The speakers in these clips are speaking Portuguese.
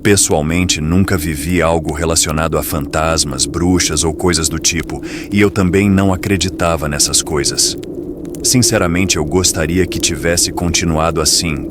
Pessoalmente, nunca vivi algo relacionado a fantasmas, bruxas ou coisas do tipo, e eu também não acreditava nessas coisas. Sinceramente, eu gostaria que tivesse continuado assim,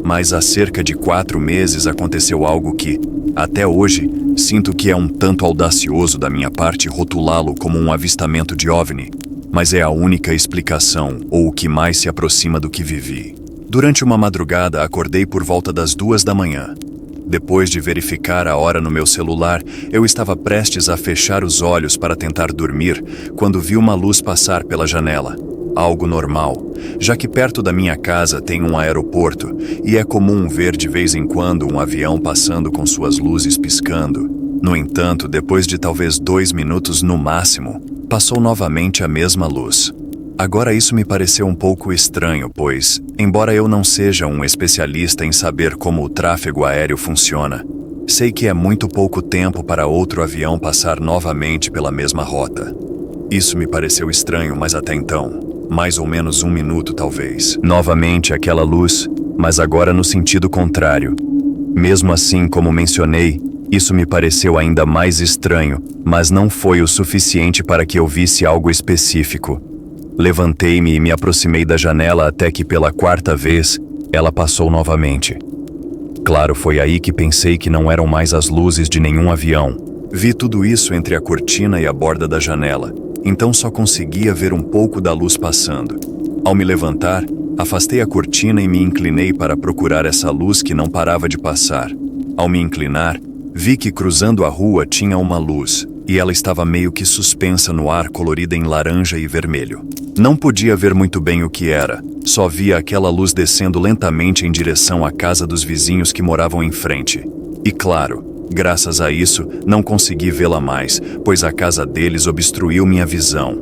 mas há cerca de 4 meses aconteceu algo que, até hoje, sinto que é um tanto audacioso da minha parte rotulá-lo como um avistamento de OVNI, mas é a única explicação ou o que mais se aproxima do que vivi. Durante uma madrugada, acordei por volta das 2 da manhã. Depois de verificar a hora no meu celular, eu estava prestes a fechar os olhos para tentar dormir quando vi uma luz passar pela janela. Algo normal, já que perto da minha casa tem um aeroporto e é comum ver de vez em quando um avião passando com suas luzes piscando. No entanto, depois de talvez 2 minutos no máximo, passou novamente a mesma luz. Agora isso me pareceu um pouco estranho, pois, embora eu não seja um especialista em saber como o tráfego aéreo funciona, sei que é muito pouco tempo para outro avião passar novamente pela mesma rota. Isso me pareceu estranho, mas até então, mais ou menos 1 minuto talvez. Novamente aquela luz, mas agora no sentido contrário. Mesmo assim, como mencionei, isso me pareceu ainda mais estranho, mas não foi o suficiente para que eu visse algo específico. Levantei-me e me aproximei da janela até que pela 4ª vez, ela passou novamente. Claro, foi aí que pensei que não eram mais as luzes de nenhum avião. Vi tudo isso entre a cortina e a borda da janela, então só conseguia ver um pouco da luz passando. Ao me levantar, afastei a cortina e me inclinei para procurar essa luz que não parava de passar. Ao me inclinar, vi que cruzando a rua tinha uma luz, e ela estava meio que suspensa no ar, colorida em laranja e vermelho. Não podia ver muito bem o que era, só via aquela luz descendo lentamente em direção à casa dos vizinhos que moravam em frente. E claro, graças a isso, não consegui vê-la mais, pois a casa deles obstruiu minha visão.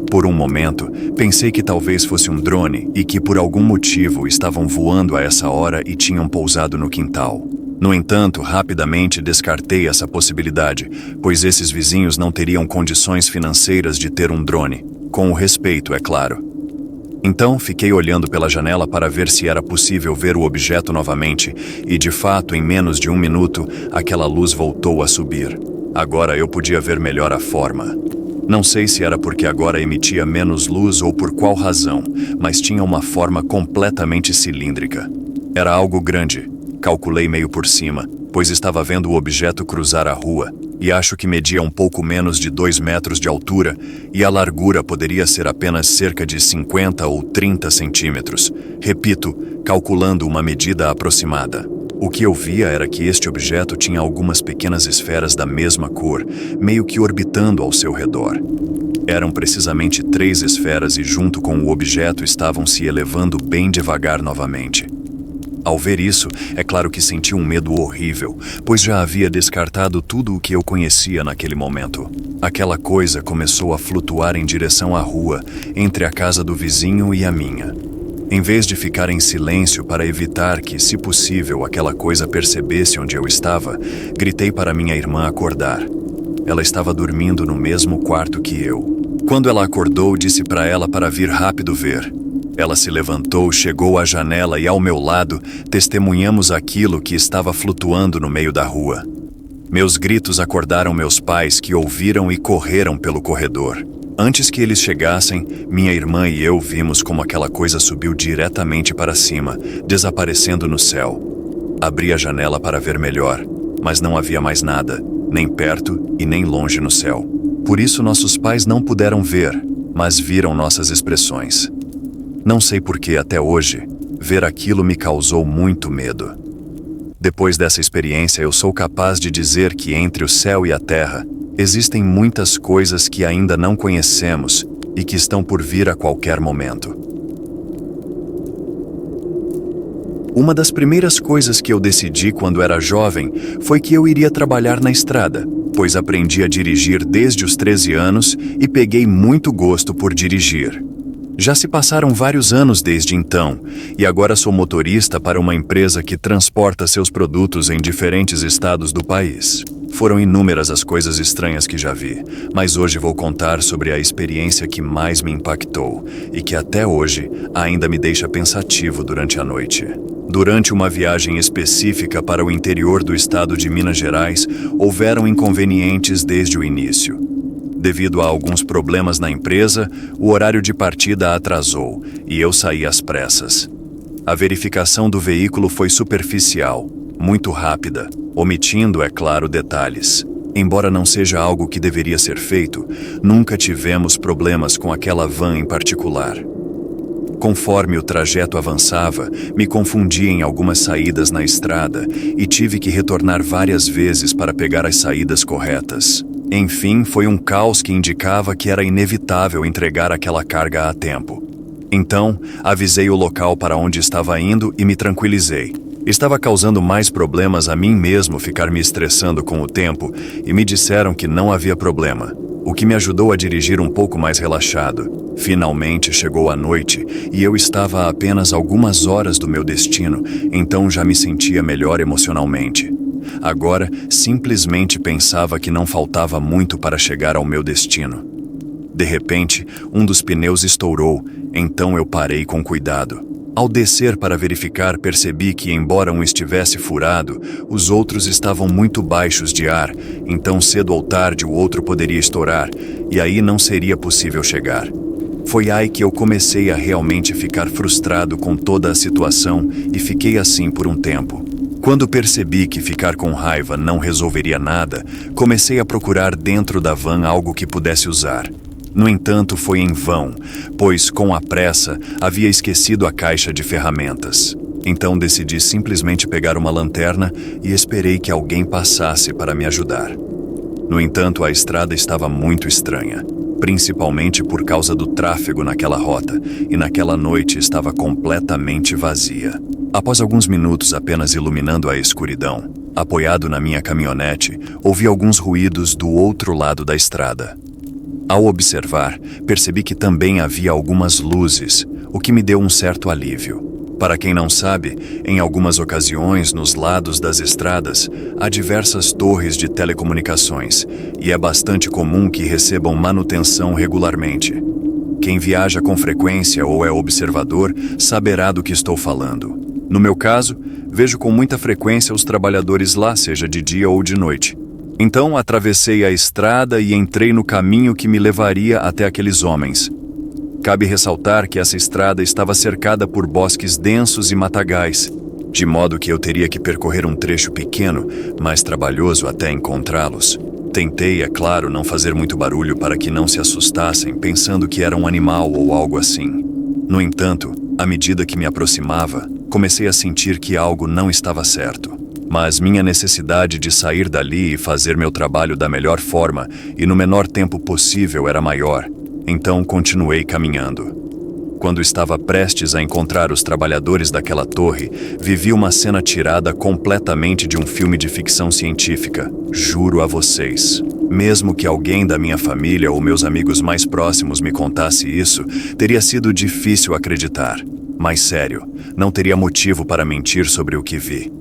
Por um momento, pensei que talvez fosse um drone e que por algum motivo estavam voando a essa hora e tinham pousado no quintal. No entanto, rapidamente descartei essa possibilidade, pois esses vizinhos não teriam condições financeiras de ter um drone, com o respeito, é claro. Então, fiquei olhando pela janela para ver se era possível ver o objeto novamente, e de fato, em menos de 1 minuto, aquela luz voltou a subir. Agora eu podia ver melhor a forma. Não sei se era porque agora emitia menos luz ou por qual razão, mas tinha uma forma completamente cilíndrica. Era algo grande. Calculei meio por cima, pois estava vendo o objeto cruzar a rua, e acho que media um pouco menos de 2 metros de altura, e a largura poderia ser apenas cerca de 50 ou 30 centímetros. Repito, calculando uma medida aproximada. O que eu via era que este objeto tinha algumas pequenas esferas da mesma cor, meio que orbitando ao seu redor. Eram precisamente 3 esferas e junto com o objeto estavam se elevando bem devagar novamente. Ao ver isso, é claro que senti um medo horrível, pois já havia descartado tudo o que eu conhecia naquele momento. Aquela coisa começou a flutuar em direção à rua, entre a casa do vizinho e a minha. Em vez de ficar em silêncio para evitar que, se possível, aquela coisa percebesse onde eu estava, gritei para minha irmã acordar. Ela estava dormindo no mesmo quarto que eu. Quando ela acordou, disse para ela para vir rápido ver. Ela se levantou, chegou à janela e, ao meu lado, testemunhamos aquilo que estava flutuando no meio da rua. Meus gritos acordaram meus pais, que ouviram e correram pelo corredor. Antes que eles chegassem, minha irmã e eu vimos como aquela coisa subiu diretamente para cima, desaparecendo no céu. Abri a janela para ver melhor, mas não havia mais nada, nem perto e nem longe no céu. Por isso nossos pais não puderam ver, mas viram nossas expressões. Não sei por que até hoje, ver aquilo me causou muito medo. Depois dessa experiência, eu sou capaz de dizer que entre o céu e a terra, existem muitas coisas que ainda não conhecemos e que estão por vir a qualquer momento. Uma das primeiras coisas que eu decidi quando era jovem foi que eu iria trabalhar na estrada, pois aprendi a dirigir desde os 13 anos e peguei muito gosto por dirigir. Já se passaram vários anos desde então, e agora sou motorista para uma empresa que transporta seus produtos em diferentes estados do país. Foram inúmeras as coisas estranhas que já vi, mas hoje vou contar sobre a experiência que mais me impactou e que até hoje ainda me deixa pensativo durante a noite. Durante uma viagem específica para o interior do estado de Minas Gerais, houveram inconvenientes desde o início. Devido a alguns problemas na empresa, o horário de partida atrasou e eu saí às pressas. A verificação do veículo foi superficial, muito rápida, omitindo, é claro, detalhes. Embora não seja algo que deveria ser feito, nunca tivemos problemas com aquela van em particular. Conforme o trajeto avançava, me confundi em algumas saídas na estrada e tive que retornar várias vezes para pegar as saídas corretas. Enfim, foi um caos que indicava que era inevitável entregar aquela carga a tempo. Então, avisei o local para onde estava indo e me tranquilizei. Estava causando mais problemas a mim mesmo ficar me estressando com o tempo e me disseram que não havia problema, o que me ajudou a dirigir um pouco mais relaxado. Finalmente chegou a noite e eu estava a apenas algumas horas do meu destino, então já me sentia melhor emocionalmente. Agora, simplesmente pensava que não faltava muito para chegar ao meu destino. De repente, um dos pneus estourou, então eu parei com cuidado. Ao descer para verificar, percebi que, embora um estivesse furado, os outros estavam muito baixos de ar, então cedo ou tarde o outro poderia estourar, e aí não seria possível chegar. Foi aí que eu comecei a realmente ficar frustrado com toda a situação e fiquei assim por um tempo. Quando percebi que ficar com raiva não resolveria nada, comecei a procurar dentro da van algo que pudesse usar. No entanto, foi em vão, pois, com a pressa, havia esquecido a caixa de ferramentas. Então decidi simplesmente pegar uma lanterna e esperei que alguém passasse para me ajudar. No entanto, a estrada estava muito estranha, principalmente por causa do tráfego naquela rota, e naquela noite estava completamente vazia. Após alguns minutos apenas iluminando a escuridão, apoiado na minha caminhonete, ouvi alguns ruídos do outro lado da estrada. Ao observar, percebi que também havia algumas luzes, o que me deu um certo alívio. Para quem não sabe, em algumas ocasiões, nos lados das estradas, há diversas torres de telecomunicações, e é bastante comum que recebam manutenção regularmente. Quem viaja com frequência ou é observador saberá do que estou falando. No meu caso, vejo com muita frequência os trabalhadores lá, seja de dia ou de noite. Então, atravessei a estrada e entrei no caminho que me levaria até aqueles homens. Cabe ressaltar que essa estrada estava cercada por bosques densos e matagais, de modo que eu teria que percorrer um trecho pequeno, mas trabalhoso até encontrá-los. Tentei, é claro, não fazer muito barulho para que não se assustassem, pensando que era um animal ou algo assim. No entanto, à medida que me aproximava, comecei a sentir que algo não estava certo. Mas minha necessidade de sair dali e fazer meu trabalho da melhor forma e no menor tempo possível era maior, então continuei caminhando. Quando estava prestes a encontrar os trabalhadores daquela torre, vivi uma cena tirada completamente de um filme de ficção científica, juro a vocês. Mesmo que alguém da minha família ou meus amigos mais próximos me contasse isso, teria sido difícil acreditar. Mas sério, não teria motivo para mentir sobre o que vi.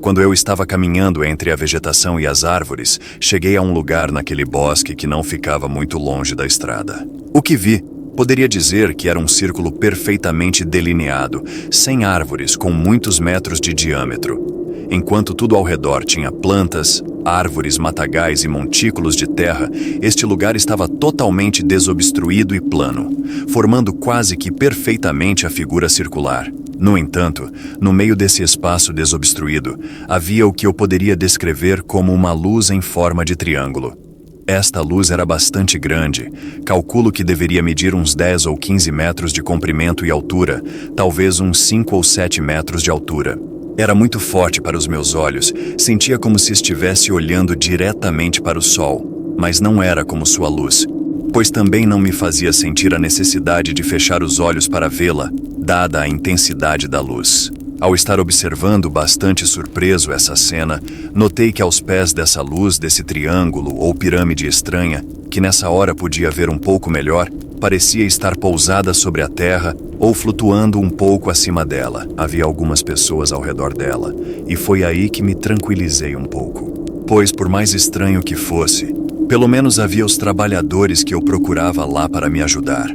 Quando eu estava caminhando entre a vegetação e as árvores, cheguei a um lugar naquele bosque que não ficava muito longe da estrada. O que vi, poderia dizer que era um círculo perfeitamente delineado, sem árvores, com muitos metros de diâmetro. Enquanto tudo ao redor tinha plantas, árvores, matagais e montículos de terra, este lugar estava totalmente desobstruído e plano, formando quase que perfeitamente a figura circular. No entanto, no meio desse espaço desobstruído, havia o que eu poderia descrever como uma luz em forma de triângulo. Esta luz era bastante grande, calculo que deveria medir uns 10 ou 15 metros de comprimento e altura, talvez uns 5 ou 7 metros de altura. Era muito forte para os meus olhos, sentia como se estivesse olhando diretamente para o sol, mas não era como sua luz, pois também não me fazia sentir a necessidade de fechar os olhos para vê-la, dada a intensidade da luz. Ao estar observando bastante surpreso essa cena, notei que aos pés dessa luz, desse triângulo ou pirâmide estranha, que nessa hora podia ver um pouco melhor, Parecia estar pousada sobre a terra ou flutuando um pouco acima dela. Havia algumas pessoas ao redor dela, e foi aí que me tranquilizei um pouco. Pois, por mais estranho que fosse, pelo menos havia os trabalhadores que eu procurava lá para me ajudar.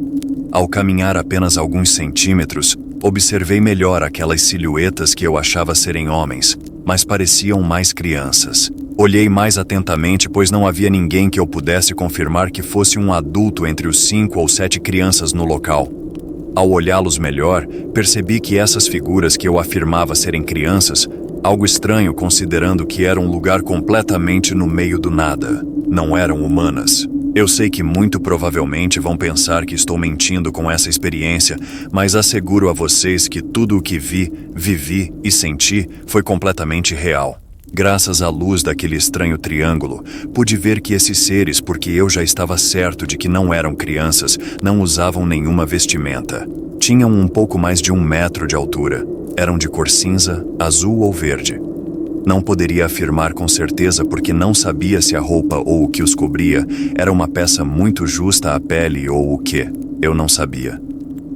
Ao caminhar apenas alguns centímetros, observei melhor aquelas silhuetas que eu achava serem homens, mas pareciam mais crianças. Olhei mais atentamente, pois não havia ninguém que eu pudesse confirmar que fosse um adulto entre os 5 ou 7 crianças no local. Ao olhá-los melhor, percebi que essas figuras que eu afirmava serem crianças, algo estranho considerando que era um lugar completamente no meio do nada, não eram humanas. Eu sei que muito provavelmente vão pensar que estou mentindo com essa experiência, mas asseguro a vocês que tudo o que vi, vivi e senti foi completamente real. Graças à luz daquele estranho triângulo, pude ver que esses seres, porque eu já estava certo de que não eram crianças, não usavam nenhuma vestimenta. Tinham um pouco mais de 1 metro de altura. Eram de cor cinza, azul ou verde. Não poderia afirmar com certeza porque não sabia se a roupa ou o que os cobria era uma peça muito justa à pele ou o que. Eu não sabia.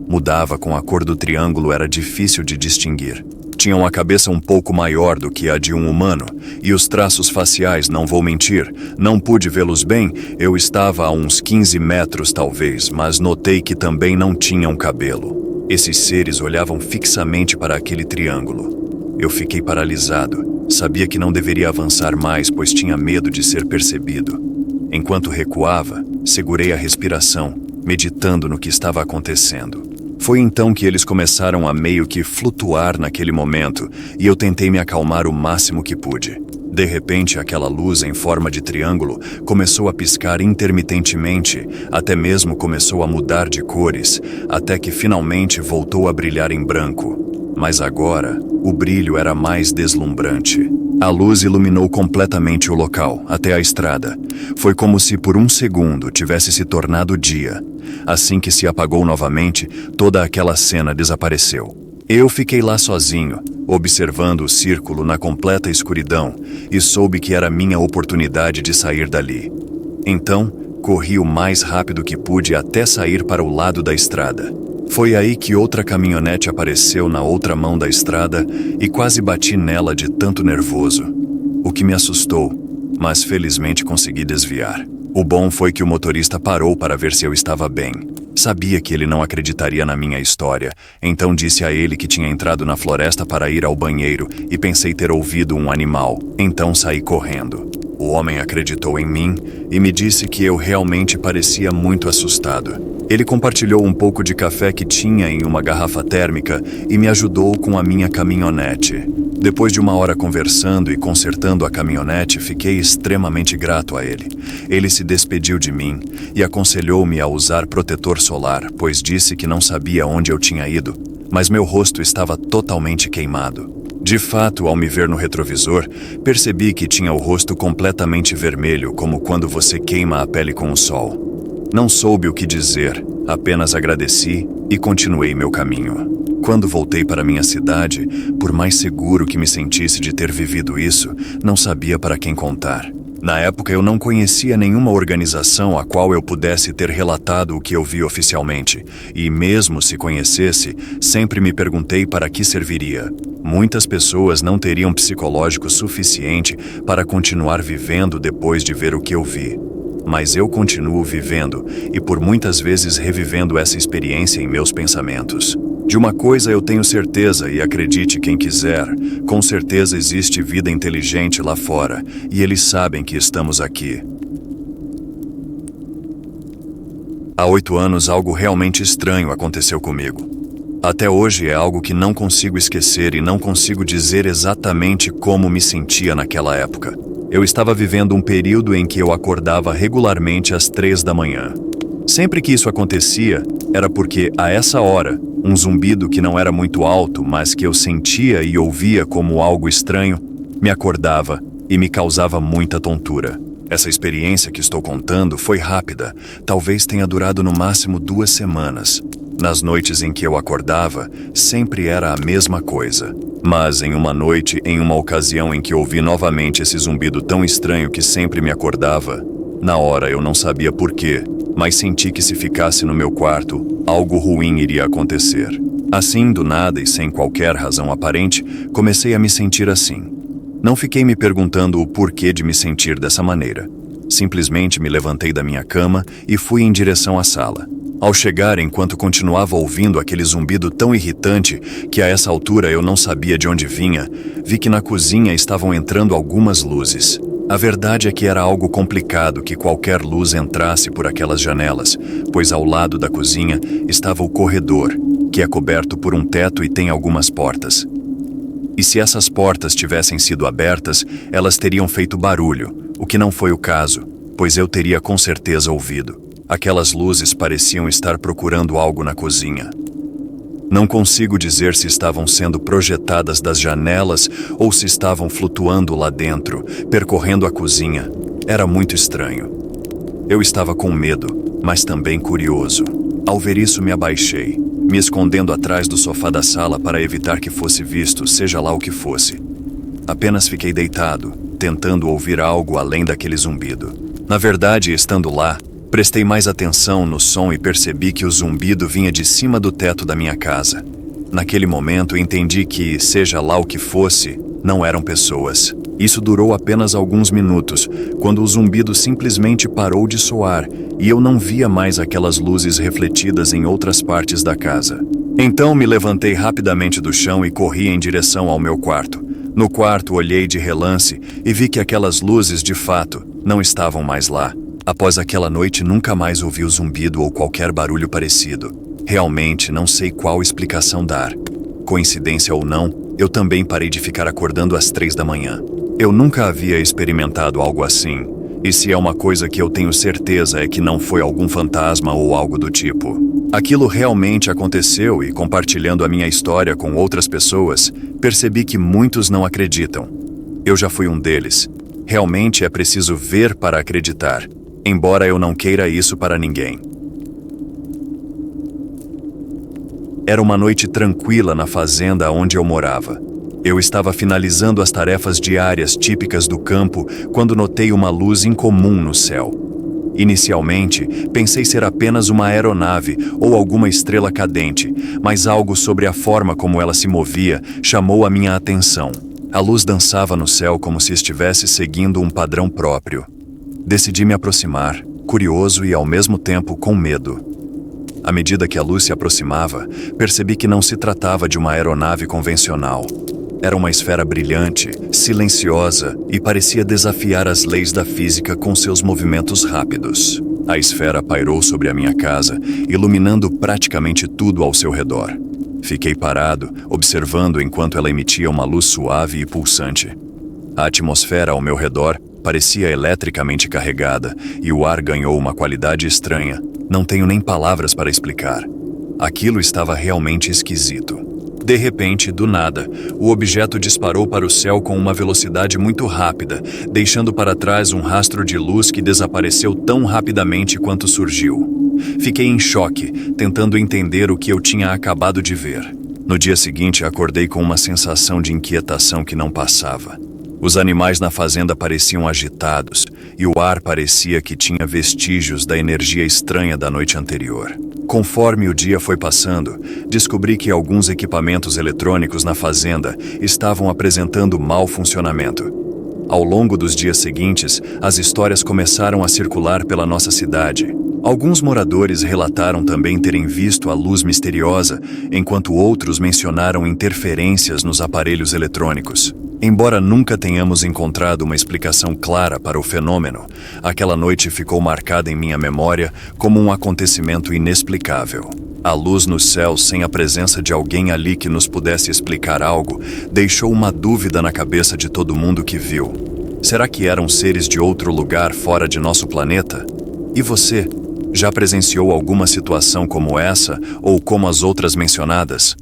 Mudava com a cor do triângulo, era difícil de distinguir. Tinham a cabeça um pouco maior do que a de um humano, e os traços faciais, não vou mentir, não pude vê-los bem, eu estava a uns 15 metros talvez, mas notei que também não tinham cabelo. Esses seres olhavam fixamente para aquele triângulo. Eu fiquei paralisado, sabia que não deveria avançar mais, pois tinha medo de ser percebido. Enquanto recuava, segurei a respiração, meditando no que estava acontecendo. Foi então que eles começaram a meio que flutuar naquele momento, e eu tentei me acalmar o máximo que pude. De repente, aquela luz em forma de triângulo começou a piscar intermitentemente, até mesmo começou a mudar de cores, até que finalmente voltou a brilhar em branco. Mas agora, o brilho era mais deslumbrante. A luz iluminou completamente o local, até a estrada. Foi como se por um segundo tivesse se tornado dia. Assim que se apagou novamente, toda aquela cena desapareceu. Eu fiquei lá sozinho, observando o círculo na completa escuridão, e soube que era minha oportunidade de sair dali. Então, corri o mais rápido que pude até sair para o lado da estrada. Foi aí que outra caminhonete apareceu na outra mão da estrada e quase bati nela de tanto nervoso. O que me assustou, mas felizmente consegui desviar. O bom foi que o motorista parou para ver se eu estava bem. Sabia que ele não acreditaria na minha história, então disse a ele que tinha entrado na floresta para ir ao banheiro e pensei ter ouvido um animal, então saí correndo. O homem acreditou em mim e me disse que eu realmente parecia muito assustado. Ele compartilhou um pouco de café que tinha em uma garrafa térmica e me ajudou com a minha caminhonete. Depois de 1 hora conversando e consertando a caminhonete, fiquei extremamente grato a ele. Ele se despediu de mim e aconselhou-me a usar protetor solar, pois disse que não sabia onde eu tinha ido, mas meu rosto estava totalmente queimado. De fato, ao me ver no retrovisor, percebi que tinha o rosto completamente vermelho, como quando você queima a pele com o sol. Não soube o que dizer, apenas agradeci e continuei meu caminho. Quando voltei para minha cidade, por mais seguro que me sentisse de ter vivido isso, não sabia para quem contar. Na época eu não conhecia nenhuma organização a qual eu pudesse ter relatado o que eu vi oficialmente, e mesmo se conhecesse, sempre me perguntei para que serviria. Muitas pessoas não teriam psicológico suficiente para continuar vivendo depois de ver o que eu vi. Mas eu continuo vivendo e por muitas vezes revivendo essa experiência em meus pensamentos. De uma coisa eu tenho certeza, e acredite quem quiser, com certeza existe vida inteligente lá fora, e eles sabem que estamos aqui. Há 8 anos algo realmente estranho aconteceu comigo. Até hoje é algo que não consigo esquecer e não consigo dizer exatamente como me sentia naquela época. Eu estava vivendo um período em que eu acordava regularmente às 3 da manhã. Sempre que isso acontecia, era porque, a essa hora, um zumbido que não era muito alto, mas que eu sentia e ouvia como algo estranho, me acordava e me causava muita tontura. Essa experiência que estou contando foi rápida, talvez tenha durado no máximo 2 semanas. Nas noites em que eu acordava, sempre era a mesma coisa. Mas em uma noite, em uma ocasião em que ouvi novamente esse zumbido tão estranho que sempre me acordava, Na hora eu não sabia por quê, mas senti que se ficasse no meu quarto, algo ruim iria acontecer. Assim, do nada e sem qualquer razão aparente, comecei a me sentir assim. Não fiquei me perguntando o porquê de me sentir dessa maneira. Simplesmente me levantei da minha cama e fui em direção à sala. Ao chegar, enquanto continuava ouvindo aquele zumbido tão irritante que a essa altura eu não sabia de onde vinha, vi que na cozinha estavam entrando algumas luzes. A verdade é que era algo complicado que qualquer luz entrasse por aquelas janelas, pois ao lado da cozinha estava o corredor, que é coberto por um teto e tem algumas portas. E se essas portas tivessem sido abertas, elas teriam feito barulho, o que não foi o caso, pois eu teria com certeza ouvido. Aquelas luzes pareciam estar procurando algo na cozinha. Não consigo dizer se estavam sendo projetadas das janelas ou se estavam flutuando lá dentro, percorrendo a cozinha. Era muito estranho. Eu estava com medo, mas também curioso. Ao ver isso, me abaixei, me escondendo atrás do sofá da sala para evitar que fosse visto, seja lá o que fosse. Apenas fiquei deitado, tentando ouvir algo além daquele zumbido. Na verdade, estando lá, prestei mais atenção no som e percebi que o zumbido vinha de cima do teto da minha casa. Naquele momento, entendi que, seja lá o que fosse, não eram pessoas. Isso durou apenas alguns minutos, quando o zumbido simplesmente parou de soar e eu não via mais aquelas luzes refletidas em outras partes da casa. Então me levantei rapidamente do chão e corri em direção ao meu quarto. No quarto, olhei de relance e vi que aquelas luzes, de fato, não estavam mais lá. Após aquela noite, nunca mais ouvi o zumbido ou qualquer barulho parecido. Realmente não sei qual explicação dar. Coincidência ou não, eu também parei de ficar acordando às 3 da manhã. Eu nunca havia experimentado algo assim. E se é uma coisa que eu tenho certeza é que não foi algum fantasma ou algo do tipo. Aquilo realmente aconteceu e, compartilhando a minha história com outras pessoas, percebi que muitos não acreditam. Eu já fui um deles. Realmente é preciso ver para acreditar. Embora eu não queira isso para ninguém. Era uma noite tranquila na fazenda onde eu morava. Eu estava finalizando as tarefas diárias típicas do campo quando notei uma luz incomum no céu. Inicialmente, pensei ser apenas uma aeronave ou alguma estrela cadente, mas algo sobre a forma como ela se movia chamou a minha atenção. A luz dançava no céu como se estivesse seguindo um padrão próprio. Decidi me aproximar, curioso e ao mesmo tempo com medo. À medida que a luz se aproximava, percebi que não se tratava de uma aeronave convencional. Era uma esfera brilhante, silenciosa e parecia desafiar as leis da física com seus movimentos rápidos. A esfera pairou sobre a minha casa, iluminando praticamente tudo ao seu redor. Fiquei parado, observando enquanto ela emitia uma luz suave e pulsante. A atmosfera ao meu redor parecia eletricamente carregada e o ar ganhou uma qualidade estranha. Não tenho nem palavras para explicar. Aquilo estava realmente esquisito. De repente, do nada, o objeto disparou para o céu com uma velocidade muito rápida, deixando para trás um rastro de luz que desapareceu tão rapidamente quanto surgiu. Fiquei em choque, tentando entender o que eu tinha acabado de ver. No dia seguinte, acordei com uma sensação de inquietação que não passava. Os animais na fazenda pareciam agitados e o ar parecia que tinha vestígios da energia estranha da noite anterior. Conforme o dia foi passando, descobri que alguns equipamentos eletrônicos na fazenda estavam apresentando mau funcionamento. Ao longo dos dias seguintes, as histórias começaram a circular pela nossa cidade. Alguns moradores relataram também terem visto a luz misteriosa, enquanto outros mencionaram interferências nos aparelhos eletrônicos. Embora nunca tenhamos encontrado uma explicação clara para o fenômeno, aquela noite ficou marcada em minha memória como um acontecimento inexplicável. A luz no céu, sem a presença de alguém ali que nos pudesse explicar algo, deixou uma dúvida na cabeça de todo mundo que viu. Será que eram seres de outro lugar fora de nosso planeta? E você? Já presenciou alguma situação como essa ou como as outras mencionadas?